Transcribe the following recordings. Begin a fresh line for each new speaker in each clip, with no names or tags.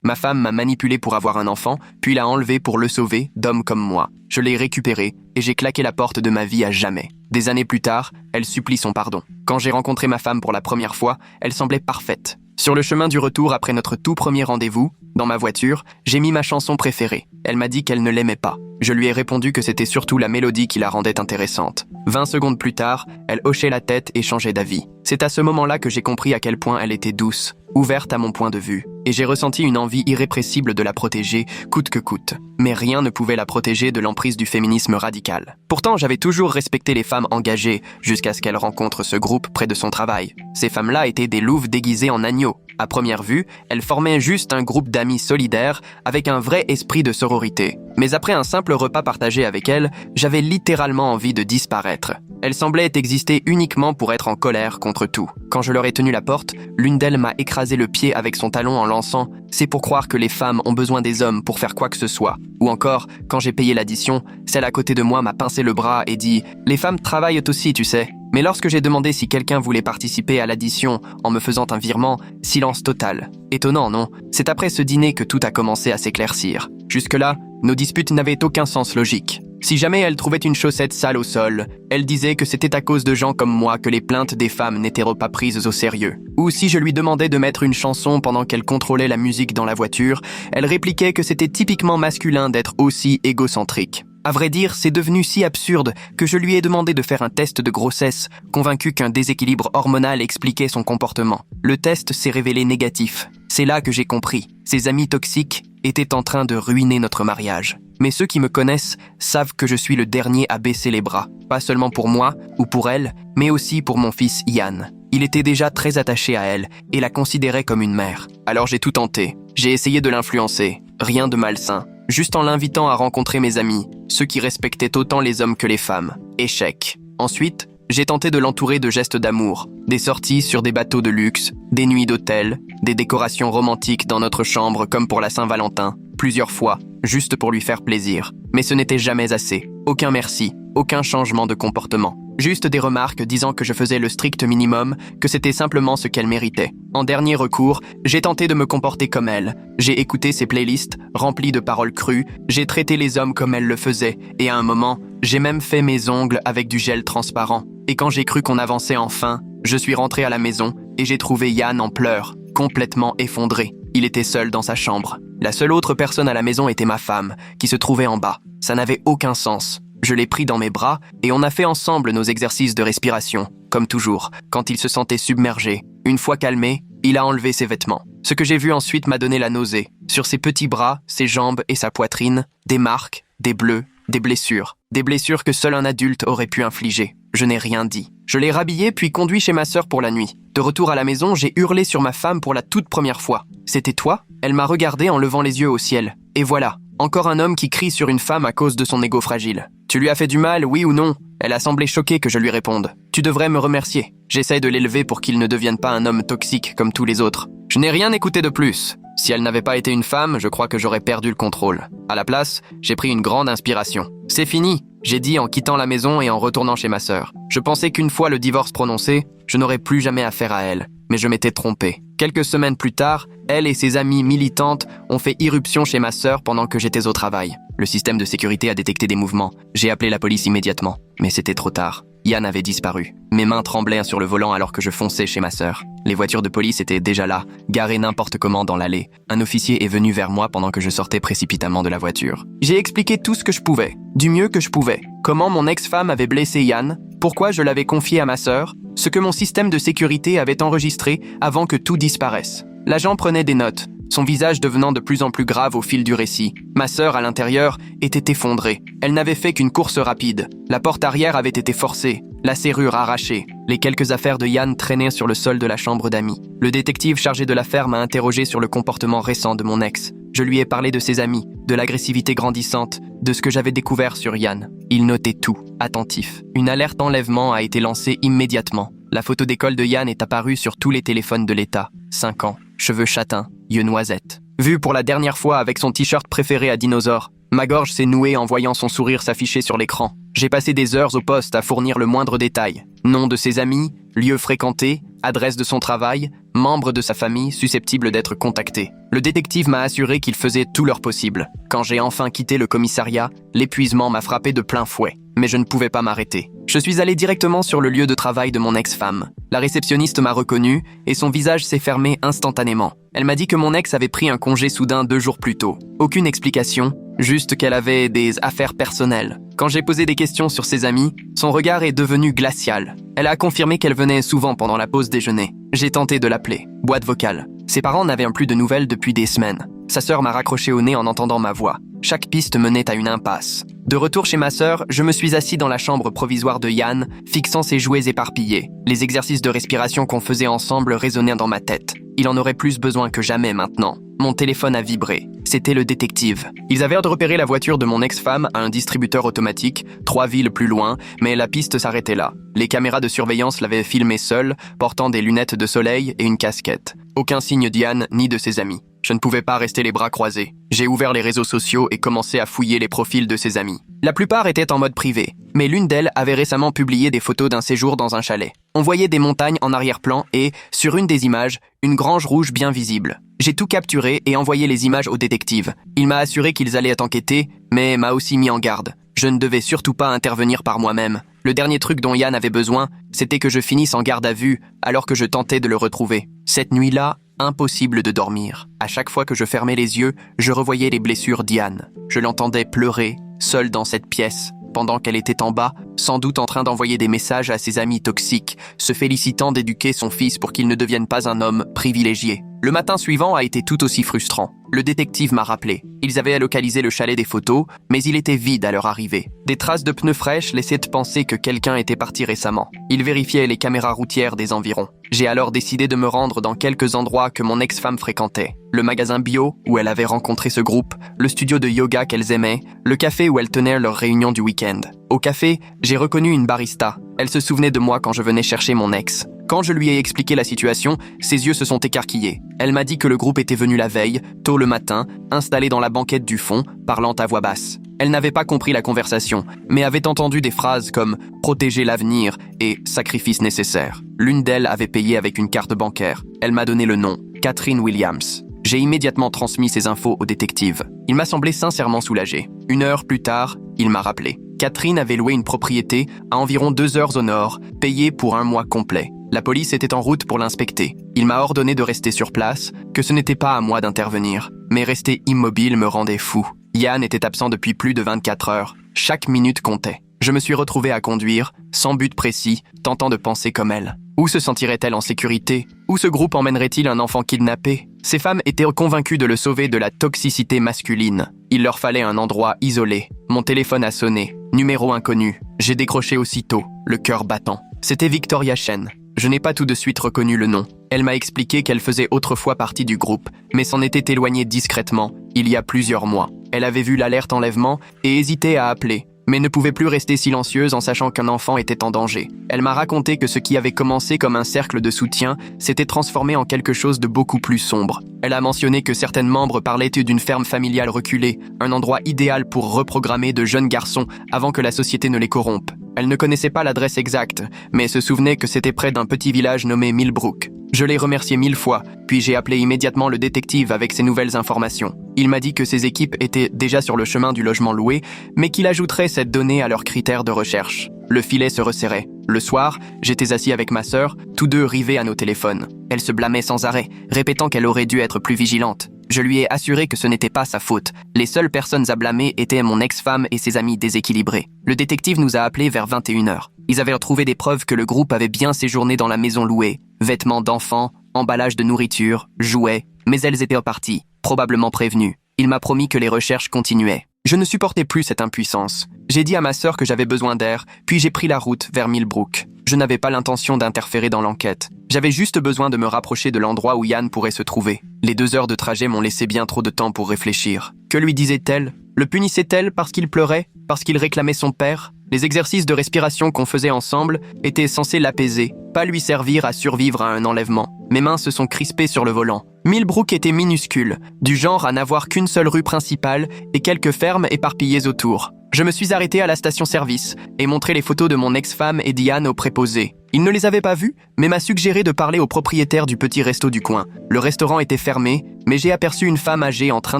Ma femme m'a manipulé pour avoir un enfant, puis l'a enlevé pour le sauver, d'hommes comme moi. Je l'ai récupéré et j'ai claqué la porte de ma vie à jamais. Des années plus tard, elle supplie son pardon. Quand j'ai rencontré ma femme pour la première fois, elle semblait parfaite. Sur le chemin du retour après notre tout premier rendez-vous, dans ma voiture, j'ai mis ma chanson préférée. Elle m'a dit qu'elle ne l'aimait pas. Je lui ai répondu que c'était surtout la mélodie qui la rendait intéressante. 20 secondes plus tard, elle hochait la tête et changeait d'avis. C'est à ce moment-là que j'ai compris à quel point elle était douce, ouverte à mon point de vue, et j'ai ressenti une envie irrépressible de la protéger, coûte que coûte. Mais rien ne pouvait la protéger de l'emprise du féminisme radical. Pourtant, j'avais toujours respecté les femmes engagées, jusqu'à ce qu'elle rencontre ce groupe près de son travail. Ces femmes-là étaient des louves déguisées en agneaux. À première vue, elles formaient juste un groupe d'amis solidaires, avec un vrai esprit de sororité. Mais après un simple repas partagé avec elles, j'avais littéralement envie de disparaître. Elles semblaient exister uniquement pour être en colère contre tout. Quand je leur ai tenu la porte, l'une d'elles m'a écrasé le pied avec son talon en lançant « C'est pour croire que les femmes ont besoin des hommes pour faire quoi que ce soit ». Ou encore, quand j'ai payé l'addition, celle à côté de moi m'a pincé le bras et dit « Les femmes travaillent aussi, tu sais ». Mais lorsque j'ai demandé si quelqu'un voulait participer à l'addition en me faisant un virement, silence total. Étonnant, non? C'est après ce dîner que tout a commencé à s'éclaircir. Jusque-là, nos disputes n'avaient aucun sens logique. Si jamais elle trouvait une chaussette sale au sol, elle disait que c'était à cause de gens comme moi que les plaintes des femmes n'étaient pas prises au sérieux. Ou si je lui demandais de mettre une chanson pendant qu'elle contrôlait la musique dans la voiture, elle répliquait que c'était typiquement masculin d'être aussi égocentrique. À vrai dire, c'est devenu si absurde que je lui ai demandé de faire un test de grossesse, convaincu qu'un déséquilibre hormonal expliquait son comportement. Le test s'est révélé négatif. C'est là que j'ai compris. Ces amis toxiques étaient en train de ruiner notre mariage. Mais ceux qui me connaissent savent que je suis le dernier à baisser les bras. Pas seulement pour moi ou pour elle, mais aussi pour mon fils Ian. Il était déjà très attaché à elle et la considérait comme une mère. Alors j'ai tout tenté. J'ai essayé de l'influencer. Rien de malsain. Juste en l'invitant à rencontrer mes amis, ceux qui respectaient autant les hommes que les femmes. Échec. Ensuite, j'ai tenté de l'entourer de gestes d'amour, des sorties sur des bateaux de luxe, des nuits d'hôtel, des décorations romantiques dans notre chambre comme pour la Saint-Valentin, plusieurs fois, juste pour lui faire plaisir. Mais ce n'était jamais assez. Aucun merci, aucun changement de comportement. Juste des remarques disant que je faisais le strict minimum, que c'était simplement ce qu'elle méritait. En dernier recours, j'ai tenté de me comporter comme elle. J'ai écouté ses playlists, remplies de paroles crues, j'ai traité les hommes comme elle le faisait, et à un moment, j'ai même fait mes ongles avec du gel transparent. Et quand j'ai cru qu'on avançait enfin, je suis rentré à la maison et j'ai trouvé Yann en pleurs, complètement effondré. Il était seul dans sa chambre. La seule autre personne à la maison était ma femme, qui se trouvait en bas. Ça n'avait aucun sens. Je l'ai pris dans mes bras et on a fait ensemble nos exercices de respiration, comme toujours, quand il se sentait submergé. Une fois calmé, il a enlevé ses vêtements. Ce que j'ai vu ensuite m'a donné la nausée. Sur ses petits bras, ses jambes et sa poitrine, des marques, des bleus, des blessures. Des blessures que seul un adulte aurait pu infliger. Je n'ai rien dit. Je l'ai rhabillé puis conduit chez ma sœur pour la nuit. De retour à la maison, j'ai hurlé sur ma femme pour la toute première fois. « C'était toi ?» Elle m'a regardé en levant les yeux au ciel. Et voilà, encore un homme qui crie sur une femme à cause de son ego fragile. « Tu lui as fait du mal, oui ou non ?» Elle a semblé choquée que je lui réponde. « Tu devrais me remercier. J'essaye de l'élever pour qu'il ne devienne pas un homme toxique comme tous les autres. » Je n'ai rien écouté de plus. Si elle n'avait pas été une femme, je crois que j'aurais perdu le contrôle. À la place, j'ai pris une grande inspiration. « C'est fini !» j'ai dit en quittant la maison et en retournant chez ma sœur. Je pensais qu'une fois le divorce prononcé, je n'aurais plus jamais affaire à elle. Mais je m'étais trompé. Quelques semaines plus tard, elle et ses amies militantes ont fait irruption chez ma sœur pendant que j'étais au travail. Le système de sécurité a détecté des mouvements. J'ai appelé la police immédiatement. Mais c'était trop tard. Yann avait disparu. Mes mains tremblaient sur le volant alors que je fonçais chez ma sœur. Les voitures de police étaient déjà là, garées n'importe comment dans l'allée. Un officier est venu vers moi pendant que je sortais précipitamment de la voiture. J'ai expliqué tout ce que je pouvais, du mieux que je pouvais. Comment mon ex-femme avait blessé Yann, pourquoi je l'avais confié à ma sœur, ce que mon système de sécurité avait enregistré avant que tout disparaisse. L'agent prenait des notes, son visage devenant de plus en plus grave au fil du récit. Ma sœur, à l'intérieur, était effondrée. Elle n'avait fait qu'une course rapide. La porte arrière avait été forcée, la serrure arrachée. Les quelques affaires de Yann traînaient sur le sol de la chambre d'amis. Le détective chargé de l'affaire m'a interrogé sur le comportement récent de mon ex. Je lui ai parlé de ses amis, de l'agressivité grandissante, de ce que j'avais découvert sur Yann. Il notait tout, attentif. Une alerte enlèvement a été lancée immédiatement. La photo d'école de Yann est apparue sur tous les téléphones de l'État. 5 ans, cheveux châtains, yeux noisettes. Vu pour la dernière fois avec son t-shirt préféré à dinosaure. Ma gorge s'est nouée en voyant son sourire s'afficher sur l'écran. J'ai passé des heures au poste à fournir le moindre détail. Nom de ses amis, lieux fréquentés, adresse de son travail, membres de sa famille susceptibles d'être contactés. Le détective m'a assuré qu'ils faisaient tout leur possible. Quand j'ai enfin quitté le commissariat, l'épuisement m'a frappé de plein fouet. Mais je ne pouvais pas m'arrêter. Je suis allé directement sur le lieu de travail de mon ex-femme. La réceptionniste m'a reconnu et son visage s'est fermé instantanément. Elle m'a dit que mon ex avait pris un congé soudain 2 jours plus tôt. Aucune explication, juste qu'elle avait des affaires personnelles. Quand j'ai posé des questions sur ses amis, son regard est devenu glacial. Elle a confirmé qu'elle venait souvent pendant la pause déjeuner. J'ai tenté de l'appeler. Boîte vocale. Ses parents n'avaient plus de nouvelles depuis des semaines. Sa sœur m'a raccroché au nez en entendant ma voix. Chaque piste menait à une impasse. De retour chez ma sœur, je me suis assis dans la chambre provisoire de Yann, fixant ses jouets éparpillés. Les exercices de respiration qu'on faisait ensemble résonnaient dans ma tête. Il en aurait plus besoin que jamais maintenant. Mon téléphone a vibré. C'était le détective. Ils avaient de repérer la voiture de mon ex-femme à un distributeur automatique, 3 villes plus loin, mais la piste s'arrêtait là. Les caméras de surveillance l'avaient filmé seul, portant des lunettes de soleil et une casquette. Aucun signe d'Yann ni de ses amis. Je ne pouvais pas rester les bras croisés. J'ai ouvert les réseaux sociaux et commencé à fouiller les profils de ses amis. La plupart étaient en mode privé, mais l'une d'elles avait récemment publié des photos d'un séjour dans un chalet. On voyait des montagnes en arrière-plan et, sur une des images, une grange rouge bien visible. J'ai tout capturé et envoyé les images au détective. Il m'a assuré qu'ils allaient enquêter, mais m'a aussi mis en garde. Je ne devais surtout pas intervenir par moi-même. Le dernier truc dont Yann avait besoin, c'était que je finisse en garde à vue alors que je tentais de le retrouver. Cette nuit-là, impossible de dormir. À chaque fois que je fermais les yeux, je revoyais les blessures d'Yann. Je l'entendais pleurer, seule dans cette pièce, pendant qu'elle était en bas, sans doute en train d'envoyer des messages à ses amis toxiques, se félicitant d'éduquer son fils pour qu'il ne devienne pas un homme privilégié. Le matin suivant a été tout aussi frustrant. Le détective m'a rappelé. Ils avaient localisé le chalet des photos, mais il était vide à leur arrivée. Des traces de pneus fraîches laissaient penser que quelqu'un était parti récemment. Ils vérifiaient les caméras routières des environs. J'ai alors décidé de me rendre dans quelques endroits que mon ex-femme fréquentait. Le magasin bio, où elle avait rencontré ce groupe, le studio de yoga qu'elles aimaient, le café où elles tenaient leur réunion du week-end. Au café, j'ai reconnu une barista. Elle se souvenait de moi quand je venais chercher mon ex. Quand je lui ai expliqué la situation, ses yeux se sont écarquillés. Elle m'a dit que le groupe était venu la veille, tôt le matin, installé dans la banquette du fond, parlant à voix basse. Elle n'avait pas compris la conversation, mais avait entendu des phrases comme « protéger l'avenir » et « sacrifice nécessaire ». L'une d'elles avait payé avec une carte bancaire. Elle m'a donné le nom, Catherine Williams. J'ai immédiatement transmis ces infos au détective. Il m'a semblé sincèrement soulagé. 1 heure plus tard, il m'a rappelé. Catherine avait loué une propriété à environ 2 heures au nord, payée pour 1 mois complet. La police était en route pour l'inspecter. Il m'a ordonné de rester sur place, que ce n'était pas à moi d'intervenir. Mais rester immobile me rendait fou. Yann était absent depuis plus de 24 heures. Chaque minute comptait. Je me suis retrouvé à conduire, sans but précis, tentant de penser comme elle. Où se sentirait-elle en sécurité? Où ce groupe emmènerait-il un enfant kidnappé? Ces femmes étaient convaincues de le sauver de la toxicité masculine. Il leur fallait un endroit isolé. Mon téléphone a sonné. Numéro inconnu. J'ai décroché aussitôt, le cœur battant. C'était Victoria Chen. Je n'ai pas tout de suite reconnu le nom. Elle m'a expliqué qu'elle faisait autrefois partie du groupe, mais s'en était éloignée discrètement, il y a plusieurs mois. Elle avait vu l'alerte enlèvement et hésitait à appeler, mais ne pouvait plus rester silencieuse en sachant qu'un enfant était en danger. Elle m'a raconté que ce qui avait commencé comme un cercle de soutien s'était transformé en quelque chose de beaucoup plus sombre. Elle a mentionné que certaines membres parlaient d'une ferme familiale reculée, un endroit idéal pour reprogrammer de jeunes garçons avant que la société ne les corrompe. Elle ne connaissait pas l'adresse exacte, mais se souvenait que c'était près d'un petit village nommé Millbrook. Je l'ai remercié 1000 fois, puis j'ai appelé immédiatement le détective avec ces nouvelles informations. Il m'a dit que ses équipes étaient déjà sur le chemin du logement loué, mais qu'il ajouterait cette donnée à leurs critères de recherche. Le filet se resserrait. Le soir, j'étais assis avec ma sœur, tous deux rivés à nos téléphones. Elle se blâmait sans arrêt, répétant qu'elle aurait dû être plus vigilante. Je lui ai assuré que ce n'était pas sa faute. Les seules personnes à blâmer étaient mon ex-femme et ses amis déséquilibrés. Le détective nous a appelés vers 21h. Ils avaient retrouvé des preuves que le groupe avait bien séjourné dans la maison louée. Vêtements d'enfants, emballage de nourriture, jouets, mais elles étaient reparties, probablement prévenues. Il m'a promis que les recherches continuaient. Je ne supportais plus cette impuissance. J'ai dit à ma sœur que j'avais besoin d'air, puis j'ai pris la route vers Millbrook. Je n'avais pas l'intention d'interférer dans l'enquête. J'avais juste besoin de me rapprocher de l'endroit où Yann pourrait se trouver. Les 2 heures de trajet m'ont laissé bien trop de temps pour réfléchir. Que lui disait-elle? Le punissait-elle parce qu'il pleurait, parce qu'il réclamait son père? Les exercices de respiration qu'on faisait ensemble étaient censés l'apaiser, pas lui servir à survivre à un enlèvement. Mes mains se sont crispées sur le volant. Millbrook était minuscule, du genre à n'avoir qu'une seule rue principale et quelques fermes éparpillées autour. Je me suis arrêté à la station-service et montré les photos de mon ex-femme et Diane au préposé. Il ne les avait pas vues, mais m'a suggéré de parler au propriétaire du petit resto du coin. Le restaurant était fermé, mais j'ai aperçu une femme âgée en train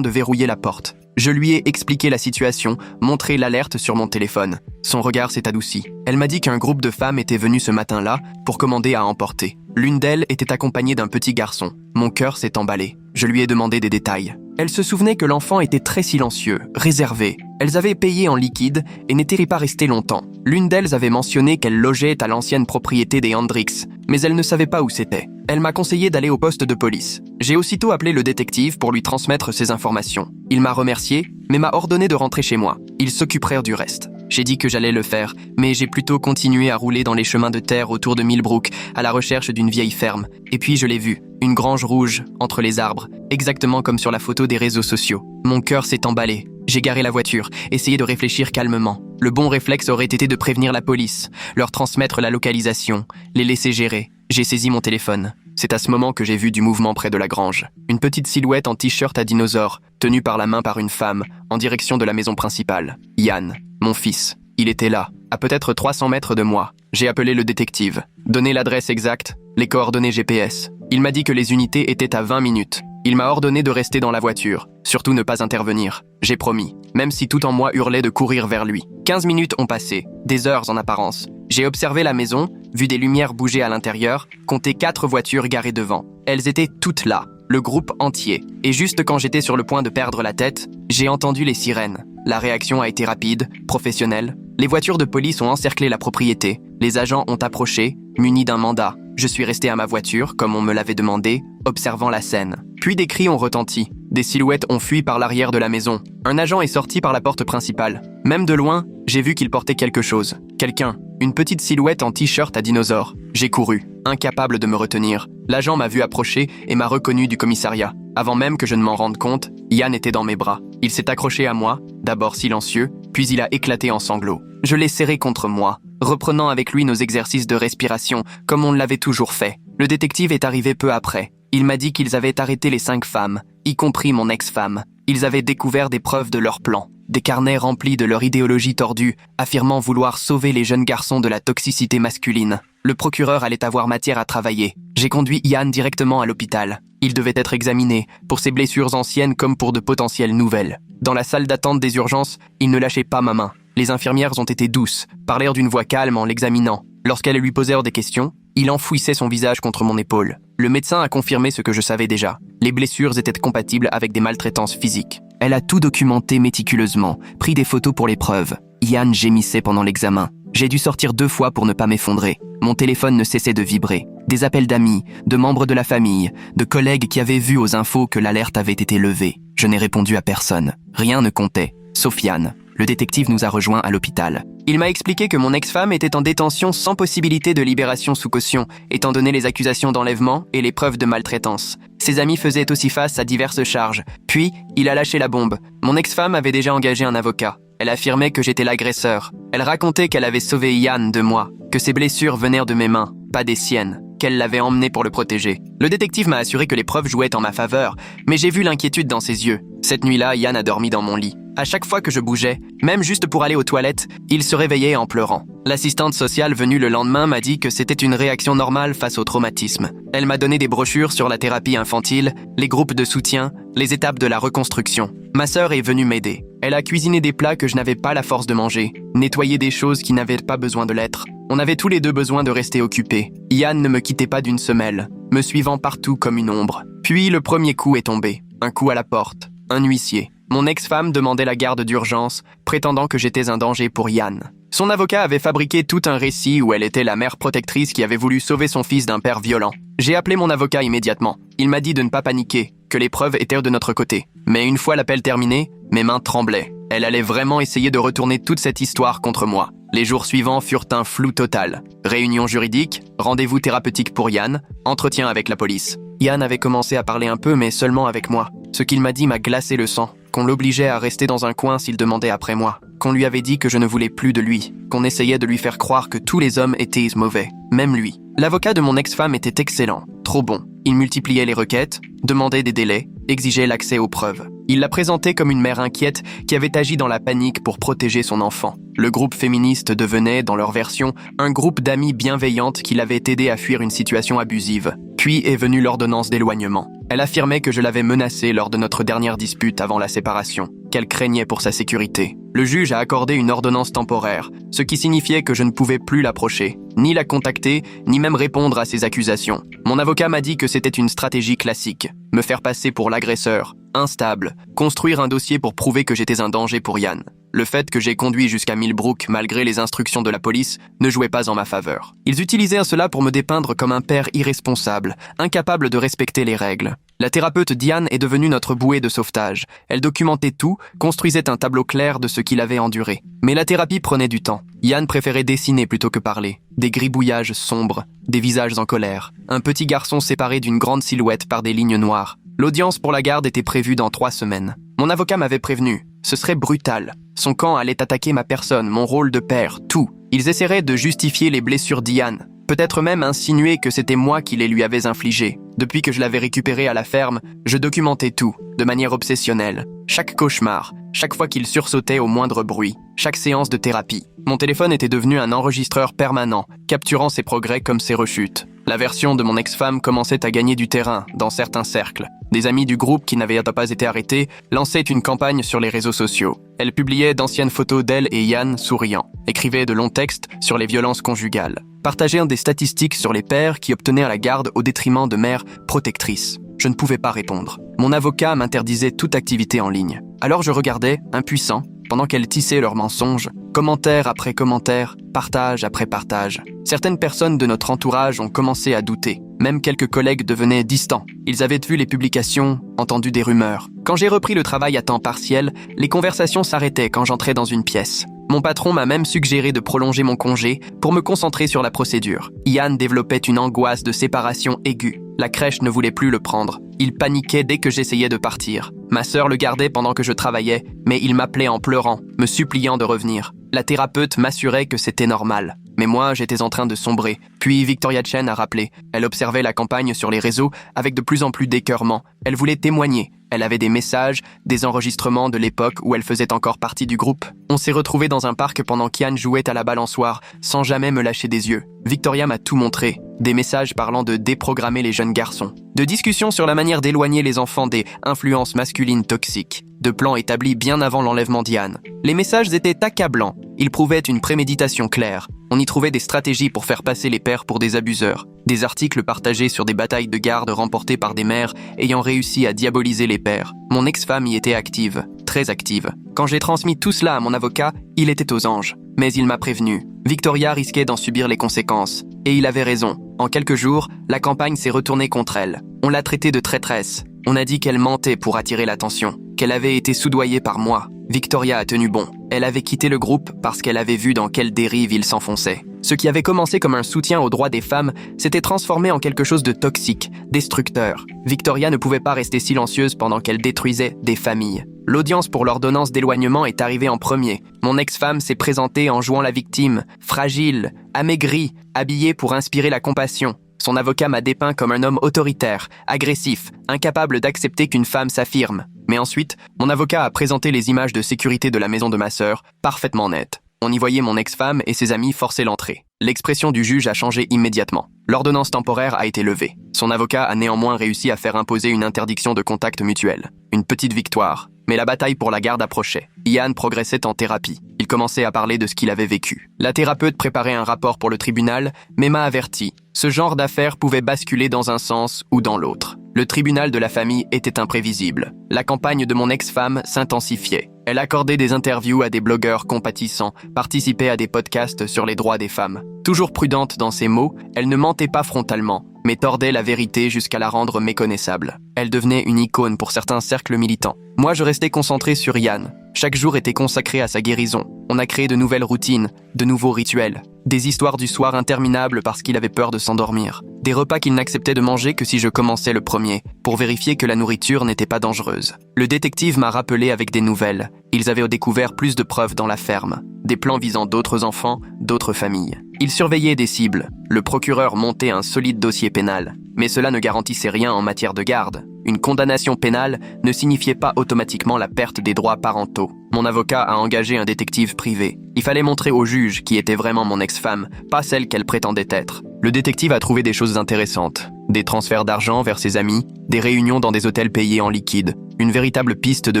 de verrouiller la porte. Je lui ai expliqué la situation, montré l'alerte sur mon téléphone. Son regard s'est adouci. Elle m'a dit qu'un groupe de femmes était venu ce matin-là pour commander à emporter. L'une d'elles était accompagnée d'un petit garçon. Mon cœur s'est emballé. Je lui ai demandé des détails. Elle se souvenait que l'enfant était très silencieux, réservé. Elles avaient payé en liquide et n'étaient pas restées longtemps. L'une d'elles avait mentionné qu'elle logeait à l'ancienne propriété des Hendricks, mais elle ne savait pas où c'était. Elle m'a conseillé d'aller au poste de police. J'ai aussitôt appelé le détective pour lui transmettre ces informations. Il m'a remercié, mais m'a ordonné de rentrer chez moi. Ils s'occuperaient du reste. J'ai dit que j'allais le faire, mais j'ai plutôt continué à rouler dans les chemins de terre autour de Millbrook, à la recherche d'une vieille ferme. Et puis je l'ai vue, une grange rouge, entre les arbres, exactement comme sur la photo des réseaux sociaux. Mon cœur s'est emballé. J'ai garé la voiture, essayé de réfléchir calmement. Le bon réflexe aurait été de prévenir la police, leur transmettre la localisation, les laisser gérer. J'ai saisi mon téléphone. C'est à ce moment que j'ai vu du mouvement près de la grange. Une petite silhouette en t-shirt à dinosaure, tenue par la main par une femme, en direction de la maison principale. Yann, mon fils. Il était là, à peut-être 300 mètres de moi. J'ai appelé le détective, donné l'adresse exacte, les coordonnées GPS. Il m'a dit que les unités étaient à 20 minutes. Il m'a ordonné de rester dans la voiture, surtout ne pas intervenir. J'ai promis, même si tout en moi hurlait de courir vers lui. 15 minutes ont passé, des heures en apparence. J'ai observé la maison, vu des lumières bouger à l'intérieur, compté 4 voitures garées devant. Elles étaient toutes là, le groupe entier. Et juste quand j'étais sur le point de perdre la tête, j'ai entendu les sirènes. La réaction a été rapide, professionnelle. Les voitures de police ont encerclé la propriété. Les agents ont approché, munis d'un mandat. Je suis resté à ma voiture, comme on me l'avait demandé, observant la scène. Puis des cris ont retenti. Des silhouettes ont fui par l'arrière de la maison. Un agent est sorti par la porte principale. Même de loin, j'ai vu qu'il portait quelque chose. Quelqu'un. Une petite silhouette en t-shirt à dinosaure. J'ai couru, incapable de me retenir. L'agent m'a vu approcher et m'a reconnu du commissariat. Avant même que je ne m'en rende compte, Yann était dans mes bras. Il s'est accroché à moi, d'abord silencieux, puis il a éclaté en sanglots. Je l'ai serré contre moi, reprenant avec lui nos exercices de respiration, comme on l'avait toujours fait. Le détective est arrivé peu après. Il m'a dit qu'ils avaient arrêté les 5 femmes, y compris mon ex-femme. Ils avaient découvert des preuves de leur plan. Des carnets remplis de leur idéologie tordue, affirmant vouloir sauver les jeunes garçons de la toxicité masculine. Le procureur allait avoir matière à travailler. J'ai conduit Yann directement à l'hôpital. Il devait être examiné, pour ses blessures anciennes comme pour de potentielles nouvelles. Dans la salle d'attente des urgences, il ne lâchait pas ma main. Les infirmières ont été douces, parlèrent d'une voix calme en l'examinant. Lorsqu'elles lui posèrent des questions, il enfouissait son visage contre mon épaule. Le médecin a confirmé ce que je savais déjà. Les blessures étaient compatibles avec des maltraitances physiques. Elle a tout documenté méticuleusement, pris des photos pour les preuves. Yann gémissait pendant l'examen. J'ai dû sortir 2 fois pour ne pas m'effondrer. Mon téléphone ne cessait de vibrer. Des appels d'amis, de membres de la famille, de collègues qui avaient vu aux infos que l'alerte avait été levée. Je n'ai répondu à personne. Rien ne comptait, sauf Yann. Le détective nous a rejoints à l'hôpital. Il m'a expliqué que mon ex-femme était en détention sans possibilité de libération sous caution, étant donné les accusations d'enlèvement et les preuves de maltraitance. Ses amis faisaient aussi face à diverses charges. Puis, il a lâché la bombe. Mon ex-femme avait déjà engagé un avocat. Elle affirmait que j'étais l'agresseur. Elle racontait qu'elle avait sauvé Yann de moi, que ses blessures venaient de mes mains, pas des siennes, qu'elle l'avait emmené pour le protéger. Le détective m'a assuré que les preuves jouaient en ma faveur, mais j'ai vu l'inquiétude dans ses yeux. Cette nuit-là, Yann a dormi dans mon lit. À chaque fois que je bougeais, même juste pour aller aux toilettes, il se réveillait en pleurant. L'assistante sociale venue le lendemain m'a dit que c'était une réaction normale face au traumatisme. Elle m'a donné des brochures sur la thérapie infantile, les groupes de soutien, les étapes de la reconstruction. Ma sœur est venue m'aider. Elle a cuisiné des plats que je n'avais pas la force de manger, nettoyé des choses qui n'avaient pas besoin de l'être. On avait tous les deux besoin de rester occupés. Yann ne me quittait pas d'une semelle, me suivant partout comme une ombre. Puis le premier coup est tombé. Un coup à la porte. Un huissier. Mon ex-femme demandait la garde d'urgence, prétendant que j'étais un danger pour Yann. Son avocat avait fabriqué tout un récit où elle était la mère protectrice qui avait voulu sauver son fils d'un père violent. J'ai appelé mon avocat immédiatement. Il m'a dit de ne pas paniquer, que les preuves étaient de notre côté. Mais une fois l'appel terminé, mes mains tremblaient. Elle allait vraiment essayer de retourner toute cette histoire contre moi. Les jours suivants furent un flou total. Réunion juridique, rendez-vous thérapeutique pour Yann, entretien avec la police. Yann avait commencé à parler un peu, mais seulement avec moi. Ce qu'il m'a dit m'a glacé le sang, qu'on l'obligeait à rester dans un coin s'il demandait après moi, qu'on lui avait dit que je ne voulais plus de lui, qu'on essayait de lui faire croire que tous les hommes étaient mauvais, même lui. L'avocat de mon ex-femme était excellent, trop bon. Il multipliait les requêtes, demandait des délais, exigeait l'accès aux preuves. Il la présentait comme une mère inquiète qui avait agi dans la panique pour protéger son enfant. Le groupe féministe devenait, dans leur version, un groupe d'amies bienveillantes qui l'avaient aidé à fuir une situation abusive. Puis est venue l'ordonnance d'éloignement. Elle affirmait que je l'avais menacée lors de notre dernière dispute avant la séparation, qu'elle craignait pour sa sécurité. Le juge a accordé une ordonnance temporaire, ce qui signifiait que je ne pouvais plus l'approcher, ni la contacter, ni même répondre à ses accusations. Mon avocat m'a dit que c'était une stratégie classique, me faire passer pour l'agresseur, instable, construire un dossier pour prouver que j'étais un danger pour Yann. Le fait que j'ai conduit jusqu'à Millbrook malgré les instructions de la police ne jouait pas en ma faveur. Ils utilisaient cela pour me dépeindre comme un père irresponsable, incapable de respecter les règles. La thérapeute Diane est devenue notre bouée de sauvetage. Elle documentait tout, construisait un tableau clair de ce qu'il avait enduré. Mais la thérapie prenait du temps. Yann préférait dessiner plutôt que parler. Des gribouillages sombres, des visages en colère. Un petit garçon séparé d'une grande silhouette par des lignes noires. L'audience pour la garde était prévue dans 3 semaines. Mon avocat m'avait prévenu. Ce serait brutal. Son camp allait attaquer ma personne, mon rôle de père, tout. Ils essaieraient de justifier les blessures d'Ian. Peut-être même insinuer que c'était moi qui les lui avais infligées. Depuis que je l'avais récupéré à la ferme, je documentais tout, de manière obsessionnelle. Chaque cauchemar, chaque fois qu'il sursautait au moindre bruit, chaque séance de thérapie. Mon téléphone était devenu un enregistreur permanent, capturant ses progrès comme ses rechutes. La version de mon ex-femme commençait à gagner du terrain dans certains cercles. Des amis du groupe qui n'avaient pas été arrêtés lançaient une campagne sur les réseaux sociaux. Elle publiait d'anciennes photos d'elle et Yann souriant, écrivait de longs textes sur les violences conjugales, partageait des statistiques sur les pères qui obtenaient à la garde au détriment de mères protectrices. Je ne pouvais pas répondre. Mon avocat m'interdisait toute activité en ligne. Alors je regardais, impuissant, pendant qu'elles tissaient leurs mensonges, commentaire après commentaire, partage après partage. Certaines personnes de notre entourage ont commencé à douter. Même quelques collègues devenaient distants. Ils avaient vu les publications, entendu des rumeurs. Quand j'ai repris le travail à temps partiel, les conversations s'arrêtaient quand j'entrais dans une pièce. Mon patron m'a même suggéré de prolonger mon congé pour me concentrer sur la procédure. Ian développait une angoisse de séparation aiguë. La crèche ne voulait plus le prendre. Il paniquait dès que j'essayais de partir. Ma sœur le gardait pendant que je travaillais, mais il m'appelait en pleurant, me suppliant de revenir. La thérapeute m'assurait que c'était normal. Mais moi, j'étais en train de sombrer. Puis Victoria Chen a rappelé. Elle observait la campagne sur les réseaux avec de plus en plus d'écœurement. Elle voulait témoigner. Elle avait des messages, des enregistrements de l'époque où elle faisait encore partie du groupe. On s'est retrouvés dans un parc pendant qu'Yann jouait à la balançoire, sans jamais me lâcher des yeux. Victoria m'a tout montré. Des messages parlant de déprogrammer les jeunes garçons. De discussions sur la manière d'éloigner les enfants des influences masculines toxiques. De plans établis bien avant l'enlèvement d'Yann. Les messages étaient accablants. Ils prouvaient une préméditation claire. On y trouvait des stratégies pour faire passer les pères pour des abuseurs. Des articles partagés sur des batailles de garde remportées par des mères ayant réussi à diaboliser les pères. Mon ex-femme y était active, très active. Quand j'ai transmis tout cela à mon avocat, il était aux anges. Mais il m'a prévenu. Victoria risquait d'en subir les conséquences. Et il avait raison. En quelques jours, la campagne s'est retournée contre elle. On l'a traitée de traîtresse. On a dit qu'elle mentait pour attirer l'attention, qu'elle avait été soudoyée par moi. Victoria a tenu bon. Elle avait quitté le groupe parce qu'elle avait vu dans quelle dérive il s'enfonçait. Ce qui avait commencé comme un soutien aux droits des femmes s'était transformé en quelque chose de toxique, destructeur. Victoria ne pouvait pas rester silencieuse pendant qu'elle détruisait des familles. L'audience pour l'ordonnance d'éloignement est arrivée en premier. Mon ex-femme s'est présentée en jouant la victime, fragile, amaigrie, habillée pour inspirer la compassion. Son avocat m'a dépeint comme un homme autoritaire, agressif, incapable d'accepter qu'une femme s'affirme. Mais ensuite, mon avocat a présenté les images de sécurité de la maison de ma sœur, parfaitement nettes. On y voyait mon ex-femme et ses amis forcer l'entrée. L'expression du juge a changé immédiatement. L'ordonnance temporaire a été levée. Son avocat a néanmoins réussi à faire imposer une interdiction de contact mutuel. Une petite victoire. Mais la bataille pour la garde approchait. Ian progressait en thérapie. Il commençait à parler de ce qu'il avait vécu. La thérapeute préparait un rapport pour le tribunal, mais m'a averti. Ce genre d'affaires pouvait basculer dans un sens ou dans l'autre. Le tribunal de la famille était imprévisible. La campagne de mon ex-femme s'intensifiait. Elle accordait des interviews à des blogueurs compatissants, participait à des podcasts sur les droits des femmes. Toujours prudente dans ses mots, elle ne mentait pas frontalement, mais tordait la vérité jusqu'à la rendre méconnaissable. Elle devenait une icône pour certains cercles militants. Moi, je restais concentré sur Yann. Chaque jour était consacré à sa guérison. On a créé de nouvelles routines, de nouveaux rituels. Des histoires du soir interminables parce qu'il avait peur de s'endormir. Des repas qu'il n'acceptait de manger que si je commençais le premier, pour vérifier que la nourriture n'était pas dangereuse. Le détective m'a rappelé avec des nouvelles. Ils avaient découvert plus de preuves dans la ferme. Des plans visant d'autres enfants, d'autres familles. Ils surveillaient des cibles. Le procureur montait un solide dossier pénal. Mais cela ne garantissait rien en matière de garde. Une condamnation pénale ne signifiait pas automatiquement la perte des droits parentaux. Mon avocat a engagé un détective privé. Il fallait montrer au juge qui était vraiment mon ex-femme, pas celle qu'elle prétendait être. Le détective a trouvé des choses intéressantes. Des transferts d'argent vers ses amis, des réunions dans des hôtels payés en liquide, une véritable piste de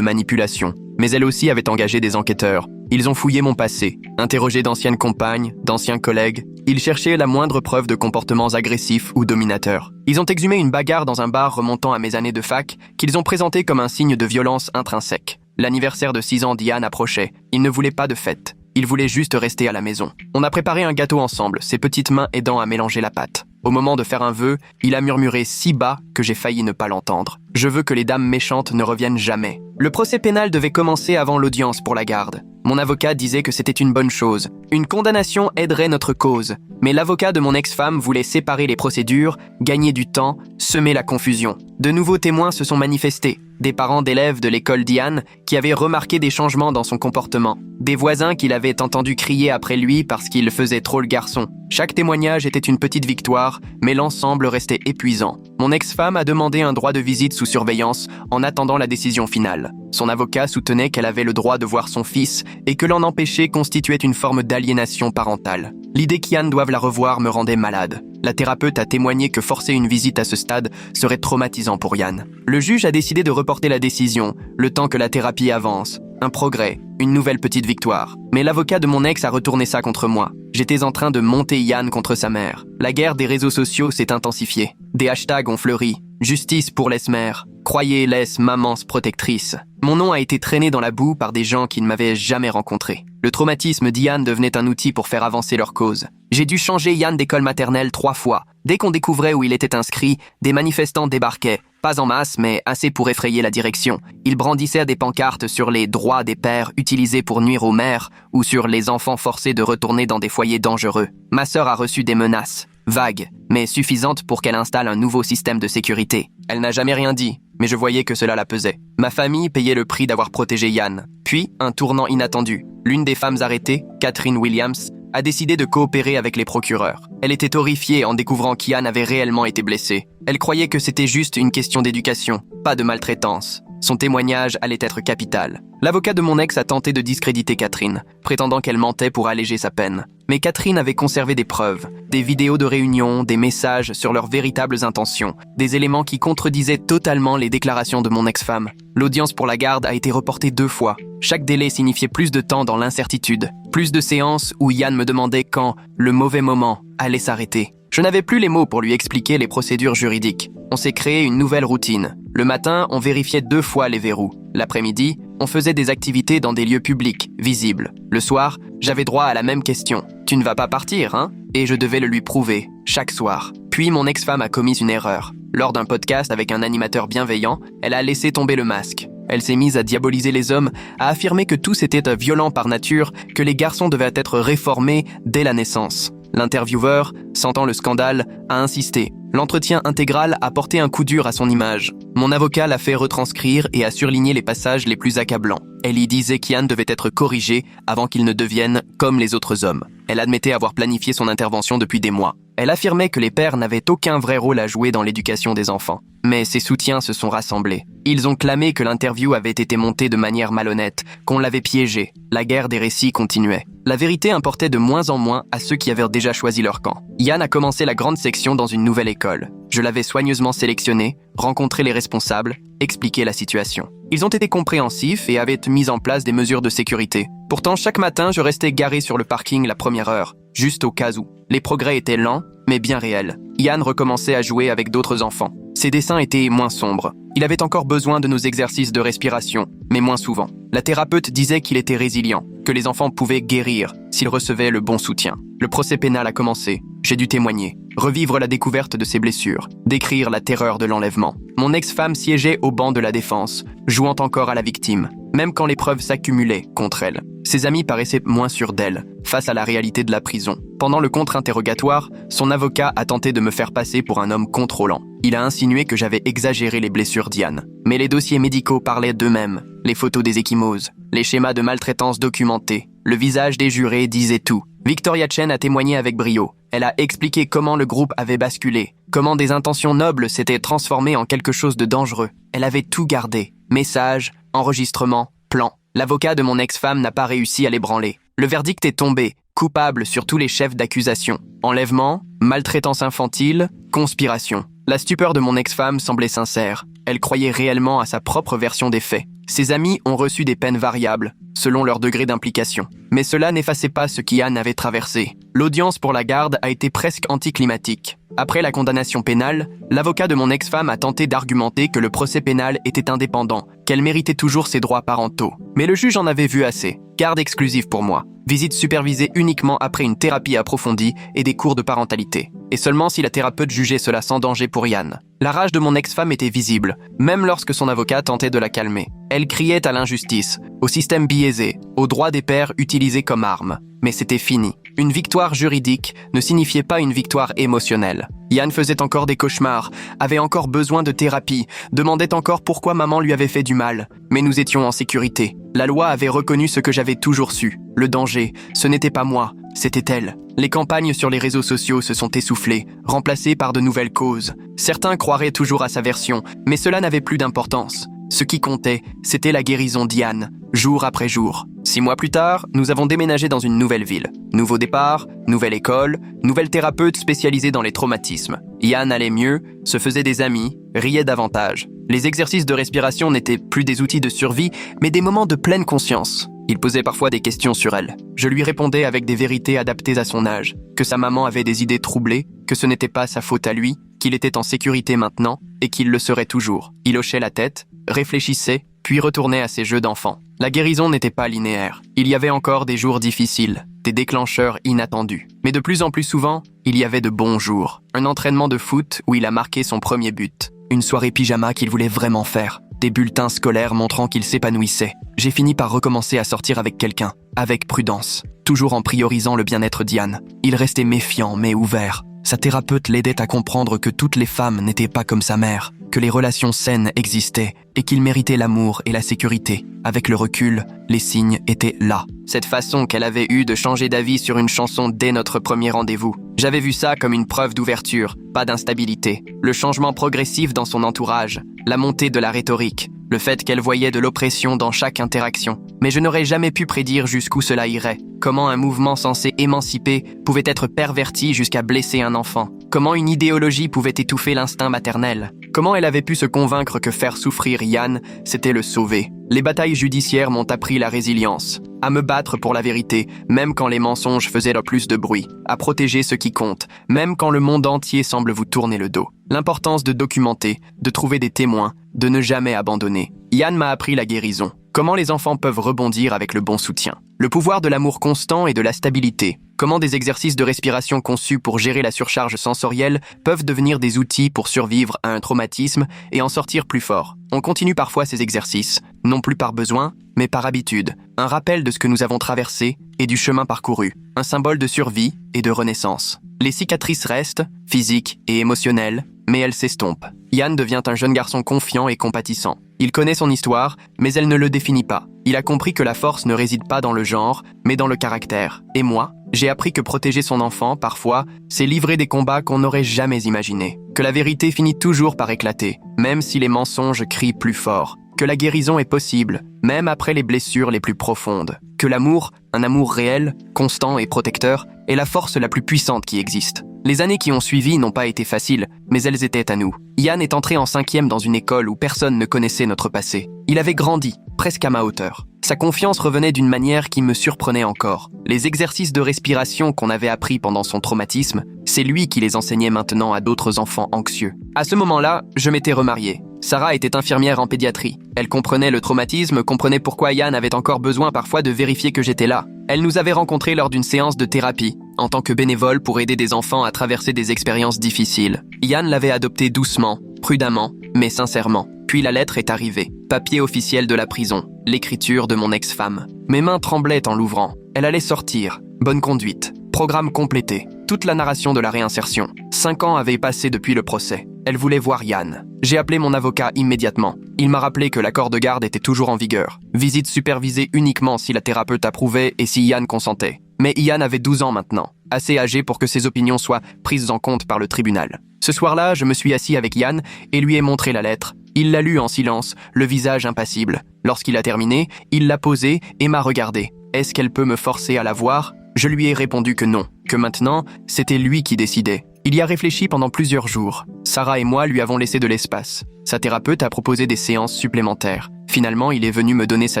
manipulation. Mais elle aussi avait engagé des enquêteurs. Ils ont fouillé mon passé, interrogé d'anciennes compagnes, d'anciens collègues. Ils cherchaient la moindre preuve de comportements agressifs ou dominateurs. Ils ont exhumé une bagarre dans un bar remontant à mes années de fac, qu'ils ont présenté comme un signe de violence intrinsèque. L'anniversaire de 6 ans d'Ian approchait. Il ne voulait pas de fête. Il voulait juste rester à la maison. On a préparé un gâteau ensemble, ses petites mains aidant à mélanger la pâte. Au moment de faire un vœu, il a murmuré si bas que j'ai failli ne pas l'entendre. Je veux que les dames méchantes ne reviennent jamais. Le procès pénal devait commencer avant l'audience pour la garde. Mon avocat disait que c'était une bonne chose. Une condamnation aiderait notre cause. Mais l'avocat de mon ex-femme voulait séparer les procédures, gagner du temps, semer la confusion. De nouveaux témoins se sont manifestés. Des parents d'élèves de l'école d'Ian qui avaient remarqué des changements dans son comportement. Des voisins qui l'avaient entendu crier après lui parce qu'il faisait trop le garçon. Chaque témoignage était une petite victoire, mais l'ensemble restait épuisant. Mon ex-femme a demandé un droit de visite sous surveillance en attendant la décision finale. Son avocat soutenait qu'elle avait le droit de voir son fils et que l'en empêcher constituait une forme d'aliénation parentale. L'idée qu'Ian doive la revoir me rendait malade. La thérapeute a témoigné que forcer une visite à ce stade serait traumatisant pour Ian. Le juge a décidé de reporter la décision, le temps que la thérapie avance. Un progrès, une nouvelle petite victoire. Mais l'avocat de mon ex a retourné ça contre moi. J'étais en train de monter Ian contre sa mère. La guerre des réseaux sociaux s'est intensifiée. Des hashtags ont fleuri. Justice pour les-mères. Croyez les-mamans protectrices. Mon nom a été traîné dans la boue par des gens qui ne m'avaient jamais rencontré. Le traumatisme d'Ian devenait un outil pour faire avancer leur cause. J'ai dû changer Ian d'école maternelle 3 fois. Dès qu'on découvrait où il était inscrit, des manifestants débarquaient. Pas en masse, mais assez pour effrayer la direction. Ils brandissaient des pancartes sur les droits des pères utilisés pour nuire aux mères ou sur les enfants forcés de retourner dans des foyers dangereux. Ma sœur a reçu des menaces. Vagues, mais suffisantes pour qu'elle installe un nouveau système de sécurité. Elle n'a jamais rien dit, mais je voyais que cela la pesait. Ma famille payait le prix d'avoir protégé Ian. Puis, un tournant inattendu. L'une des femmes arrêtées, Catherine Williams, a décidé de coopérer avec les procureurs. Elle était horrifiée en découvrant qu'Ian avait réellement été blessé. Elle croyait que c'était juste une question d'éducation, pas de maltraitance. Son témoignage allait être capital. L'avocat de mon ex a tenté de discréditer Catherine, prétendant qu'elle mentait pour alléger sa peine. Mais Catherine avait conservé des preuves, des vidéos de réunion, des messages sur leurs véritables intentions, des éléments qui contredisaient totalement les déclarations de mon ex-femme. L'audience pour la garde a été reportée 2 fois. Chaque délai signifiait plus de temps dans l'incertitude, plus de séances où Ian me demandait quand le mauvais moment allait s'arrêter. Je n'avais plus les mots pour lui expliquer les procédures juridiques. On s'est créé une nouvelle routine. Le matin, on vérifiait 2 fois les verrous. L'après-midi, on faisait des activités dans des lieux publics, visibles. Le soir, j'avais droit à la même question. « Tu ne vas pas partir, hein ?» Et je devais le lui prouver, chaque soir. Puis mon ex-femme a commis une erreur. Lors d'un podcast avec un animateur bienveillant, elle a laissé tomber le masque. Elle s'est mise à diaboliser les hommes, à affirmer que tous étaient violents par nature, que les garçons devaient être réformés dès la naissance. L'intervieweur, sentant le scandale, a insisté. L'entretien intégral a porté un coup dur à son image. Mon avocat l'a fait retranscrire et a surligné les passages les plus accablants. Elle y disait qu'Ian devait être corrigé avant qu'il ne devienne comme les autres hommes. Elle admettait avoir planifié son intervention depuis des mois. Elle affirmait que les pères n'avaient aucun vrai rôle à jouer dans l'éducation des enfants. Mais ses soutiens se sont rassemblés. Ils ont clamé que l'interview avait été montée de manière malhonnête, qu'on l'avait piégé. La guerre des récits continuait. La vérité importait de moins en moins à ceux qui avaient déjà choisi leur camp. Ian a commencé la grande section dans une nouvelle école. Je l'avais soigneusement sélectionné, rencontré les responsables, expliqué la situation. Ils ont été compréhensifs et avaient mis en place des mesures de sécurité. Pourtant, chaque matin, je restais garé sur le parking la première heure, juste au cas où. Les progrès étaient lents, mais bien réels. Ian recommençait à jouer avec d'autres enfants. Ses dessins étaient moins sombres. Il avait encore besoin de nos exercices de respiration, mais moins souvent. La thérapeute disait qu'il était résilient, que les enfants pouvaient guérir s'ils recevaient le bon soutien. Le procès pénal a commencé. J'ai dû témoigner, revivre la découverte de ses blessures, décrire la terreur de l'enlèvement. Mon ex-femme siégeait au banc de la défense, jouant encore à la victime, même quand les preuves s'accumulaient contre elle. Ses amis paraissaient moins sûrs d'elle, face à la réalité de la prison. Pendant le contre-interrogatoire, son avocat a tenté de me faire passer pour un homme contrôlant. Il a insinué que j'avais exagéré les blessures d'Yann. Mais les dossiers médicaux parlaient d'eux-mêmes. Les photos des ecchymoses, les schémas de maltraitance documentés, le visage des jurés disait tout. Victoria Chen a témoigné avec brio. Elle a expliqué comment le groupe avait basculé, comment des intentions nobles s'étaient transformées en quelque chose de dangereux. Elle avait tout gardé. Messages, enregistrements, plans. L'avocat de mon ex-femme n'a pas réussi à l'ébranler. Le verdict est tombé, coupable sur tous les chefs d'accusation. Enlèvement, maltraitance infantile, conspiration. La stupeur de mon ex-femme semblait sincère. Elle croyait réellement à sa propre version des faits. Ses amis ont reçu des peines variables, selon leur degré d'implication. Mais cela n'effaçait pas ce qu'Yann avait traversé. L'audience pour la garde a été presque anticlimatique. Après la condamnation pénale, l'avocat de mon ex-femme a tenté d'argumenter que le procès pénal était indépendant, qu'elle méritait toujours ses droits parentaux. Mais le juge en avait vu assez. Garde exclusive pour moi. Visite supervisée uniquement après une thérapie approfondie et des cours de parentalité. Et seulement si la thérapeute jugeait cela sans danger pour Yann. La rage de mon ex-femme était visible, même lorsque son avocat tentait de la calmer. Elle criait à l'injustice, au système biaisé, aux droits des pères utilisés comme arme. Mais c'était fini. Une victoire juridique ne signifiait pas une victoire émotionnelle. Yann faisait encore des cauchemars, avait encore besoin de thérapie, demandait encore pourquoi maman lui avait fait du mal. Mais nous étions en sécurité. La loi avait reconnu ce que j'avais toujours su. Le danger, ce n'était pas moi, c'était elle. Les campagnes sur les réseaux sociaux se sont essoufflées, remplacées par de nouvelles causes. Certains croiraient toujours à sa version, mais cela n'avait plus d'importance. Ce qui comptait, c'était la guérison d'Yann, jour après jour. 6 mois plus tard, nous avons déménagé dans une nouvelle ville. Nouveau départ, nouvelle école, nouvelle thérapeute spécialisée dans les traumatismes. Yann allait mieux, se faisait des amis, riait davantage. Les exercices de respiration n'étaient plus des outils de survie, mais des moments de pleine conscience. Il posait parfois des questions sur elle. Je lui répondais avec des vérités adaptées à son âge, que sa maman avait des idées troublées, que ce n'était pas sa faute à lui, qu'il était en sécurité maintenant et qu'il le serait toujours. Il hochait la tête, réfléchissait, puis retournait à ses jeux d'enfant. La guérison n'était pas linéaire. Il y avait encore des jours difficiles, des déclencheurs inattendus. Mais de plus en plus souvent, il y avait de bons jours. Un entraînement de foot où il a marqué son premier but. Une soirée pyjama qu'il voulait vraiment faire. Des bulletins scolaires montrant qu'il s'épanouissait. J'ai fini par recommencer à sortir avec quelqu'un, avec prudence, toujours en priorisant le bien-être d'Yann. Il restait méfiant mais ouvert. Sa thérapeute l'aidait à comprendre que toutes les femmes n'étaient pas comme sa mère, que les relations saines existaient et qu'il méritait l'amour et la sécurité. Avec le recul, les signes étaient là. Cette façon qu'elle avait eue de changer d'avis sur une chanson dès notre premier rendez-vous. J'avais vu ça comme une preuve d'ouverture, pas d'instabilité. Le changement progressif dans son entourage, la montée de la rhétorique, le fait qu'elle voyait de l'oppression dans chaque interaction. Mais je n'aurais jamais pu prédire jusqu'où cela irait. Comment un mouvement censé émanciper pouvait être perverti jusqu'à blesser un enfant. Comment une idéologie pouvait étouffer l'instinct maternel. Comment elle avait pu se convaincre que faire souffrir Yann, c'était le sauver. Les batailles judiciaires m'ont appris la résilience, à me battre pour la vérité, même quand les mensonges faisaient le plus de bruit, à protéger ce qui compte, même quand le monde entier semble vous tourner le dos. L'importance de documenter, de trouver des témoins, de ne jamais abandonner. Yann m'a appris la guérison. Comment les enfants peuvent rebondir avec le bon soutien. Le pouvoir de l'amour constant et de la stabilité. Comment des exercices de respiration conçus pour gérer la surcharge sensorielle peuvent devenir des outils pour survivre à un traumatisme et en sortir plus fort. On continue parfois ces exercices, non plus par besoin, mais par habitude. Un rappel de ce que nous avons traversé et du chemin parcouru. Un symbole de survie et de renaissance. Les cicatrices restent, physiques et émotionnelles, mais elles s'estompent. Yann devient un jeune garçon confiant et compatissant. Il connaît son histoire, mais elle ne le définit pas. Il a compris que la force ne réside pas dans le genre, mais dans le caractère. Et moi, j'ai appris que protéger son enfant, parfois, c'est livrer des combats qu'on n'aurait jamais imaginés. Que la vérité finit toujours par éclater, même si les mensonges crient plus fort. Que la guérison est possible, même après les blessures les plus profondes. Que l'amour, un amour réel, constant et protecteur, est la force la plus puissante qui existe. Les années qui ont suivi n'ont pas été faciles, mais elles étaient à nous. Yann est entré en 5e dans une école où personne ne connaissait notre passé. Il avait grandi, presque à ma hauteur. Sa confiance revenait d'une manière qui me surprenait encore. Les exercices de respiration qu'on avait appris pendant son traumatisme, c'est lui qui les enseignait maintenant à d'autres enfants anxieux. À ce moment-là, je m'étais remarié. Sarah était infirmière en pédiatrie. Elle comprenait le traumatisme, comprenait pourquoi Yann avait encore besoin parfois de vérifier que j'étais là. Elle nous avait rencontrés lors d'une séance de thérapie, en tant que bénévole pour aider des enfants à traverser des expériences difficiles. Yann l'avait adopté doucement, prudemment, mais sincèrement. Puis la lettre est arrivée, papier officiel de la prison. l'écriture de mon ex-femme. Mes mains tremblaient en l'ouvrant. Elle allait sortir. Bonne conduite. Programme complété. Toute la narration de la réinsertion. 5 ans avaient passé depuis le procès. Elle voulait voir Yann. J'ai appelé mon avocat immédiatement. Il m'a rappelé que l'accord de garde était toujours en vigueur. Visite supervisée uniquement si la thérapeute approuvait et si Yann consentait. Mais Yann avait 12 ans maintenant, assez âgé pour que ses opinions soient prises en compte par le tribunal. Ce soir-là, je me suis assis avec Yann et lui ai montré la lettre. Il l'a lue en silence, le visage impassible. Lorsqu'il a terminé, il l'a posée et m'a regardé. Est-ce qu'elle peut me forcer à la voir ? Je lui ai répondu que non, que maintenant, c'était lui qui décidait. Il y a réfléchi pendant plusieurs jours. Sarah et moi lui avons laissé de l'espace. Sa thérapeute a proposé des séances supplémentaires. Finalement, il est venu me donner sa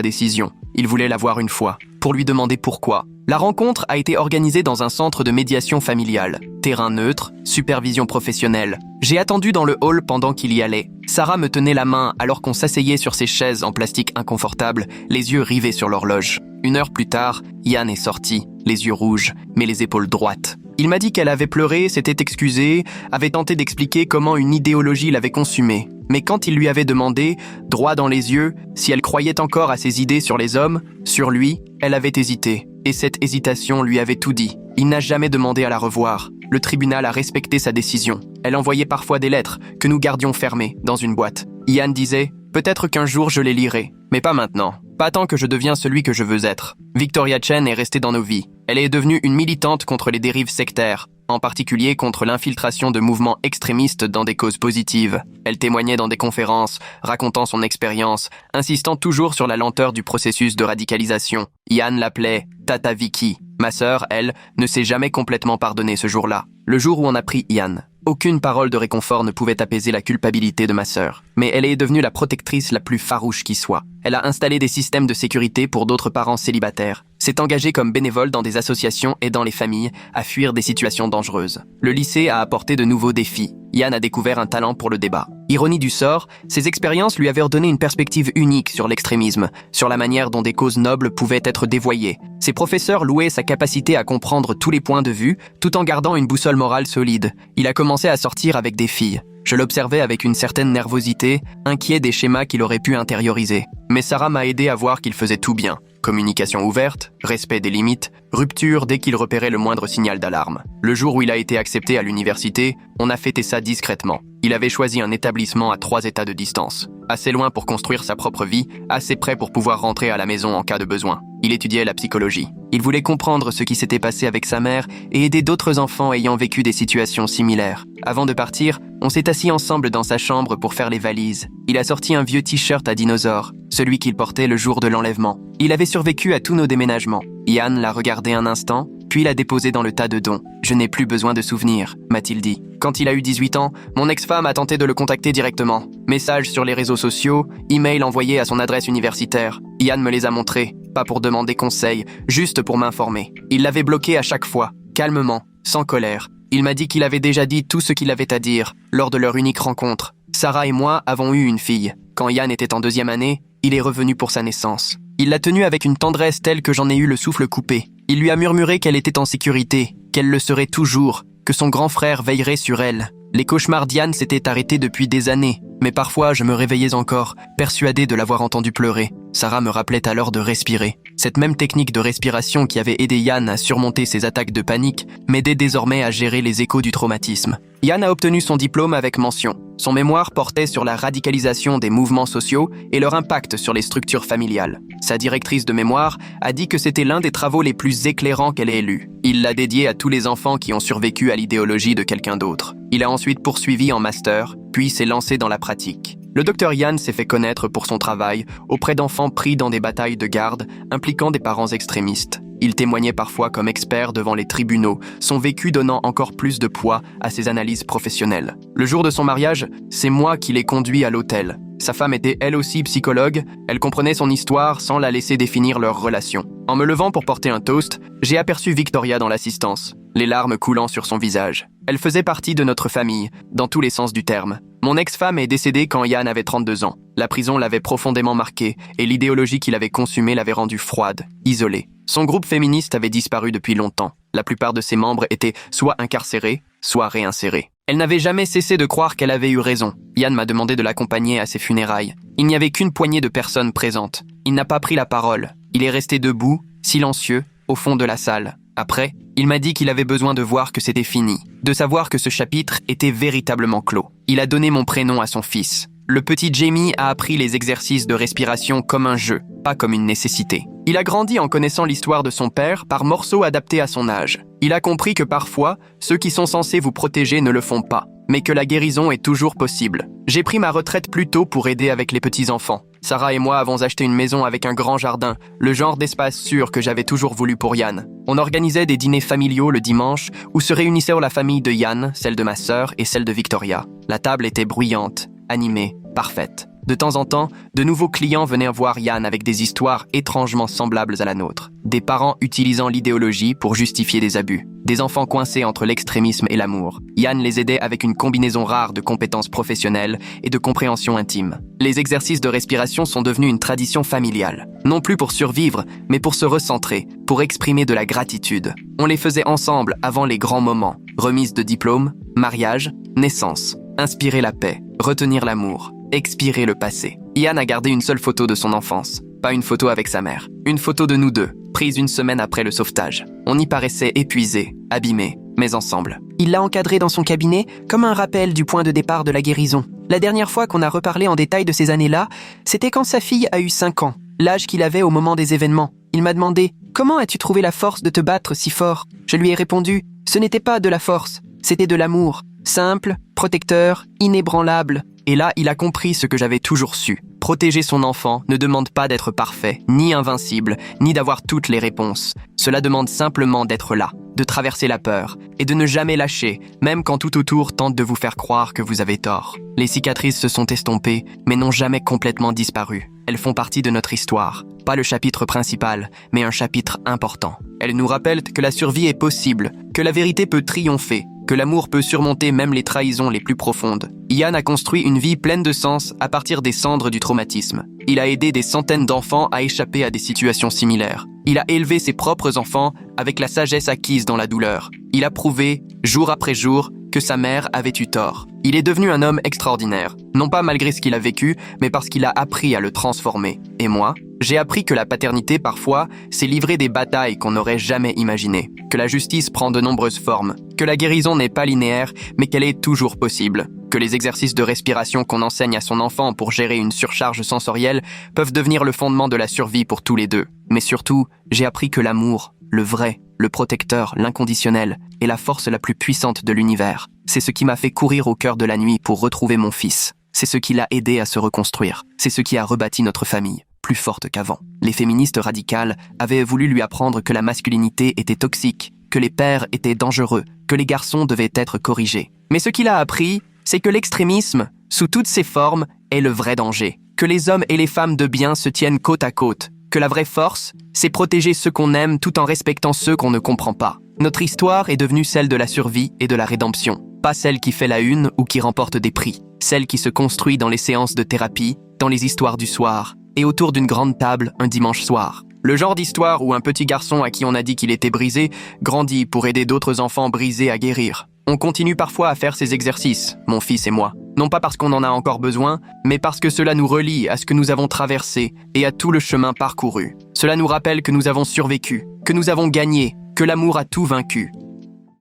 décision. Il voulait la voir une fois, pour lui demander pourquoi. La rencontre a été organisée dans un centre de médiation familiale. Terrain neutre, supervision professionnelle. J'ai attendu dans le hall pendant qu'il y allait. Sarah me tenait la main alors qu'on s'asseyait sur ses chaises en plastique inconfortable, les yeux rivés sur l'horloge. 1 heure plus tard, Yann est sorti, les yeux rouges, mais les épaules droites. Il m'a dit qu'elle avait pleuré, s'était excusée, avait tenté d'expliquer comment une idéologie l'avait consumée. Mais quand il lui avait demandé, droit dans les yeux, si elle croyait encore à ses idées sur les hommes, sur lui, elle avait hésité. Et cette hésitation lui avait tout dit. Il n'a jamais demandé à la revoir. Le tribunal a respecté sa décision. Elle envoyait parfois des lettres que nous gardions fermées dans une boîte. Yann disait « Peut-être qu'un jour je les lirai, mais pas maintenant. Pas tant que je deviens celui que je veux être. » Victoria Chen est restée dans nos vies. Elle est devenue une militante contre les dérives sectaires, en particulier contre l'infiltration de mouvements extrémistes dans des causes positives. Elle témoignait dans des conférences, racontant son expérience, insistant toujours sur la lenteur du processus de radicalisation. Yann l'appelait « Tata Vicky ». Ma sœur, elle, ne s'est jamais complètement pardonnée ce jour-là. Le jour où on a pris Yann. Aucune parole de réconfort ne pouvait apaiser la culpabilité de ma sœur. Mais elle est devenue la protectrice la plus farouche qui soit. Elle a installé des systèmes de sécurité pour d'autres parents célibataires. S'est engagée comme bénévole dans des associations aidant les familles à fuir des situations dangereuses. Le lycée a apporté de nouveaux défis. Yann a découvert un talent pour le débat. Ironie du sort, ces expériences lui avaient redonné une perspective unique sur l'extrémisme, sur la manière dont des causes nobles pouvaient être dévoyées. Ses professeurs louaient sa capacité à comprendre tous les points de vue, tout en gardant une boussole morale solide. Il a commencé à sortir avec des filles. Je l'observais avec une certaine nervosité, inquiet des schémas qu'il aurait pu intérioriser. Mais Sarah m'a aidé à voir qu'il faisait tout bien. Communication ouverte, respect des limites, rupture dès qu'il repérait le moindre signal d'alarme. Le jour où il a été accepté à l'université, on a fêté ça discrètement. Il avait choisi un établissement à 3 états de distance. Assez loin pour construire sa propre vie, assez près pour pouvoir rentrer à la maison en cas de besoin. Il étudiait la psychologie. Il voulait comprendre ce qui s'était passé avec sa mère et aider d'autres enfants ayant vécu des situations similaires. Avant de partir, on s'est assis ensemble dans sa chambre pour faire les valises. Il a sorti un vieux t-shirt à dinosaure, celui qu'il portait le jour de l'enlèvement. Il avait survécu à tous nos déménagements. Yann l'a regardé un instant, puis l'a déposé dans le tas de dons. « Je n'ai plus besoin de souvenirs », m'a-t-il dit. Quand il a eu 18 ans, mon ex-femme a tenté de le contacter directement. Messages sur les réseaux sociaux, emails envoyés à son adresse universitaire. Yann me les a montrés, pas pour demander conseil, juste pour m'informer. Il l'avait bloqué à chaque fois, calmement, sans colère. Il m'a dit qu'il avait déjà dit tout ce qu'il avait à dire, lors de leur unique rencontre. Sarah et moi avons eu une fille. Quand Yann était en 2e année, il est revenu pour sa naissance. Il l'a tenue avec une tendresse telle que j'en ai eu le souffle coupé. Il lui a murmuré qu'elle était en sécurité, qu'elle le serait toujours, que son grand frère veillerait sur elle. Les cauchemars d'Yann s'étaient arrêtés depuis des années, mais parfois je me réveillais encore, persuadé de l'avoir entendu pleurer. Sarah me rappelait alors de respirer. Cette même technique de respiration qui avait aidé Yann à surmonter ses attaques de panique m'aidait désormais à gérer les échos du traumatisme. Yann a obtenu son diplôme avec mention. Son mémoire portait sur la radicalisation des mouvements sociaux et leur impact sur les structures familiales. Sa directrice de mémoire a dit que c'était l'un des travaux les plus éclairants qu'elle ait lus. Il l'a dédié à tous les enfants qui ont survécu à l'idéologie de quelqu'un d'autre. Il a ensuite poursuivi en master, puis s'est lancé dans la pratique. Le docteur Yann s'est fait connaître pour son travail auprès d'enfants pris dans des batailles de garde impliquant des parents extrémistes. Il témoignait parfois comme expert devant les tribunaux, son vécu donnant encore plus de poids à ses analyses professionnelles. Le jour de son mariage, c'est moi qui l'ai conduit à l'hôtel. Sa femme était elle aussi psychologue, elle comprenait son histoire sans la laisser définir leur relation. En me levant pour porter un toast, j'ai aperçu Victoria dans l'assistance, les larmes coulant sur son visage. Elle faisait partie de notre famille, dans tous les sens du terme. Mon ex-femme est décédée quand Yann avait 32 ans. La prison l'avait profondément marqué et l'idéologie qu'il avait consumée l'avait rendue froide, isolée. Son groupe féministe avait disparu depuis longtemps. La plupart de ses membres étaient soit incarcérés, soit réinsérés. Elle n'avait jamais cessé de croire qu'elle avait eu raison. Yann m'a demandé de l'accompagner à ses funérailles. Il n'y avait qu'une poignée de personnes présentes. Il n'a pas pris la parole. Il est resté debout, silencieux, au fond de la salle. Après, il m'a dit qu'il avait besoin de voir que c'était fini, de savoir que ce chapitre était véritablement clos. Il a donné mon prénom à son fils. Le petit Jamie a appris les exercices de respiration comme un jeu, pas comme une nécessité. Il a grandi en connaissant l'histoire de son père par morceaux adaptés à son âge. Il a compris que parfois, ceux qui sont censés vous protéger ne le font pas, mais que la guérison est toujours possible. J'ai pris ma retraite plus tôt pour aider avec les petits-enfants. Sarah et moi avons acheté une maison avec un grand jardin, le genre d'espace sûr que j'avais toujours voulu pour Yann. On organisait des dîners familiaux le dimanche où se réunissait la famille de Yann, celle de ma sœur et celle de Victoria. La table était bruyante, animée, parfaite. De temps en temps, de nouveaux clients venaient voir Yann avec des histoires étrangement semblables à la nôtre. Des parents utilisant l'idéologie pour justifier des abus. Des enfants coincés entre l'extrémisme et l'amour. Yann les aidait avec une combinaison rare de compétences professionnelles et de compréhension intime. Les exercices de respiration sont devenus une tradition familiale. Non plus pour survivre, mais pour se recentrer, pour exprimer de la gratitude. On les faisait ensemble avant les grands moments. Remise de diplôme, mariage, naissance. Inspirer la paix, retenir l'amour. Expirer le passé. Yann a gardé une seule photo de son enfance. Pas une photo avec sa mère. Une photo de nous deux, prise une semaine après le sauvetage. On y paraissait épuisés, abîmés, mais ensemble.
Il l'a encadré dans son cabinet comme un rappel du point de départ de la guérison. La dernière fois qu'on a reparlé en détail de ces années-là, c'était quand sa fille a eu 5 ans, l'âge qu'il avait au moment des événements. Il m'a demandé « Comment as-tu trouvé la force de te battre si fort ?» Je lui ai répondu « Ce n'était pas de la force, c'était de l'amour. Simple, protecteur, inébranlable. » Et là, il a compris ce que j'avais toujours su. Protéger son enfant ne demande pas d'être parfait, ni invincible, ni d'avoir toutes les réponses. Cela demande simplement d'être là, de traverser la peur, et de ne jamais lâcher, même quand tout autour tente de vous faire croire que vous avez tort. Les cicatrices se sont estompées, mais n'ont jamais complètement disparu. Elles font partie de notre histoire. Pas le chapitre principal, mais un chapitre important. Elles nous rappellent que la survie est possible, que la vérité peut triompher, que l'amour peut surmonter même les trahisons les plus profondes. Yann a construit une vie pleine de sens à partir des cendres du traumatisme. Il a aidé des centaines d'enfants à échapper à des situations similaires. Il a élevé ses propres enfants avec la sagesse acquise dans la douleur. Il a prouvé, jour après jour, que sa mère avait eu tort. Il est devenu un homme extraordinaire, non pas malgré ce qu'il a vécu, mais parce qu'il a appris à le transformer. Et moi, j'ai appris que la paternité, parfois, c'est livrer des batailles qu'on n'aurait jamais imaginées, que la justice prend de nombreuses formes, que la guérison n'est pas linéaire, mais qu'elle est toujours possible, que les exercices de respiration qu'on enseigne à son enfant pour gérer une surcharge sensorielle peuvent devenir le fondement de la survie pour tous les deux. Mais surtout, j'ai appris que l'amour, le vrai, le protecteur, l'inconditionnel, est la force la plus puissante de l'univers. C'est ce qui m'a fait courir au cœur de la nuit pour retrouver mon fils. C'est ce qui l'a aidé à se reconstruire. C'est ce qui a rebâti notre famille, plus forte qu'avant. Les féministes radicales avaient voulu lui apprendre que la masculinité était toxique, que les pères étaient dangereux, que les garçons devaient être corrigés. Mais ce qu'il a appris, c'est que l'extrémisme, sous toutes ses formes, est le vrai danger. Que les hommes et les femmes de bien se tiennent côte à côte. Que la vraie force, c'est protéger ceux qu'on aime tout en respectant ceux qu'on ne comprend pas. Notre histoire est devenue celle de la survie et de la rédemption. Pas celle qui fait la une ou qui remporte des prix. Celle qui se construit dans les séances de thérapie, dans les histoires du soir, et autour d'une grande table un dimanche soir. Le genre d'histoire où un petit garçon à qui on a dit qu'il était brisé grandit pour aider d'autres enfants brisés à guérir. On continue parfois à faire ces exercices, mon fils et moi. Non pas parce qu'on en a encore besoin, mais parce que cela nous relie à ce que nous avons traversé et à tout le chemin parcouru. Cela nous rappelle que nous avons survécu, que nous avons gagné, que l'amour a tout vaincu.